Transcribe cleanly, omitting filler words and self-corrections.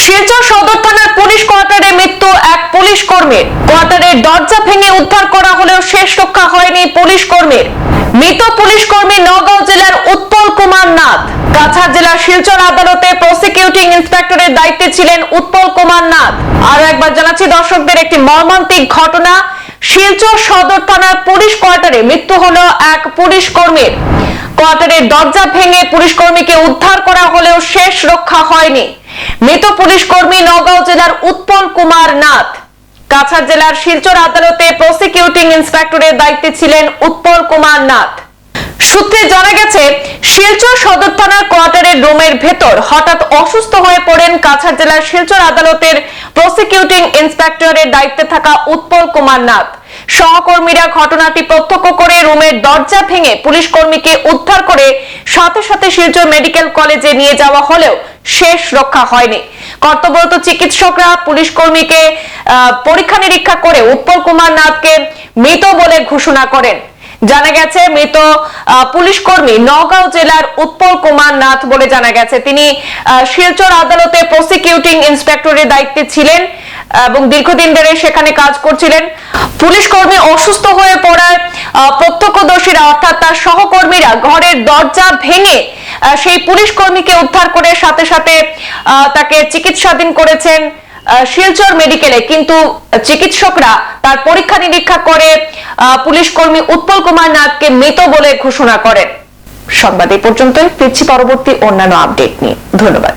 শিলচর সদর থানার পুলিশ কোয়ার্টারে মৃত্যু এক পুলিশ কর্মীর। কোয়ার্টারের দরজা ভেঙে উদ্ধার করা হলেও শেষ রক্ষা হয়নি পুলিশ কর্মীর। মৃত পুলিশ কর্মী নওগাঁ জেলার উৎপল কুমার নাথ। কাছাড় জেলার শিলচর আদালতে প্রসিকিউটিং ইন্সপেক্টরের দায়িত্বে ছিলেন উৎপল কুমার নাথ। আরো একবার জানাচ্ছি দর্শকদের, একটি মর্মান্তিক ঘটনা। শিলচর সদর থানার পুলিশ কোয়ার্টারে মৃত্যু হলো এক পুলিশ কর্মীর। কোয়ার্টারের দরজা ভেঙে পুলিশ কর্মীকে উদ্ধার করা হলেও শেষ রক্ষা হয়নি। মৃত পুলিশ কর্মী নওগাঁ জেলার উৎপল কুমার নাথ। কাছাড় জেলার শিলচর আদালতে প্রসিকিউটিং ইন্সপেক্টরের দায়িত্বে ছিলেন উৎপল কুমার নাথ। সূত্রে জানা গেছে, শিলচর সদর থানার কোয়ার্টারের রুমের ভেতর হঠাৎ অসুস্থ হয়ে পড়েন কাছাড় জেলার শিলচর আদালতের প্রসিকিউটিং ইন্সপেক্টরের দায়িত্বে থাকা উৎপল কুমার নাথ। সহকর্মীরা ঘটনাটি প্রত্যক্ষ করে রুমের দরজা ভেঙে পুলিশ কর্মীকে উদ্ধার করে সাথে সাথে শিলচর মেডিকেল কলেজে নিয়ে যাওয়া হলেও শেষ রক্ষা হয়নি। কর্তব্যরত চিকিৎসকরা পুলিশ কর্মীকে পরীক্ষা নিরীক্ষা করে উৎপল কুমার নাথকে মৃত বলে ঘোষণা করেন। জানা গেছে, মৃত পুলিশ কর্মী নওগাঁ জেলার উৎপল কুমার নাথ বলে জানা গেছে। তিনি শিলচর আদালতে প্রসিকিউটিং ইন্সপেক্টরের দায়িত্বে ছিলেন এবং দীর্ঘদিন ধরে সেখানে কাজ করছিলেন। পুলিশ কর্মী অসুস্থ হয়ে পড়ায় প্রত্যক্ষদর্শীরা অর্থাৎ তার সহকর্মীরা ঘরের দরজা ভেঙে সেই পুলিশ কর্মীকে উদ্ধার করে সাথে সাথে তাকে চিকিৎসাধীন করেছেন শিলচর মেডিকেলে। কিন্তু চিকিৎসকরা তার পরীক্ষা নিরীক্ষা করে পুলিশ কর্মী উৎপল কুমার নাথকে মৃত বলে ঘোষণা করেন। সংবাদ এই পর্যন্তই, ফিরছি পরবর্তী অন্যান্য আপডেট নিয়ে। ধন্যবাদ।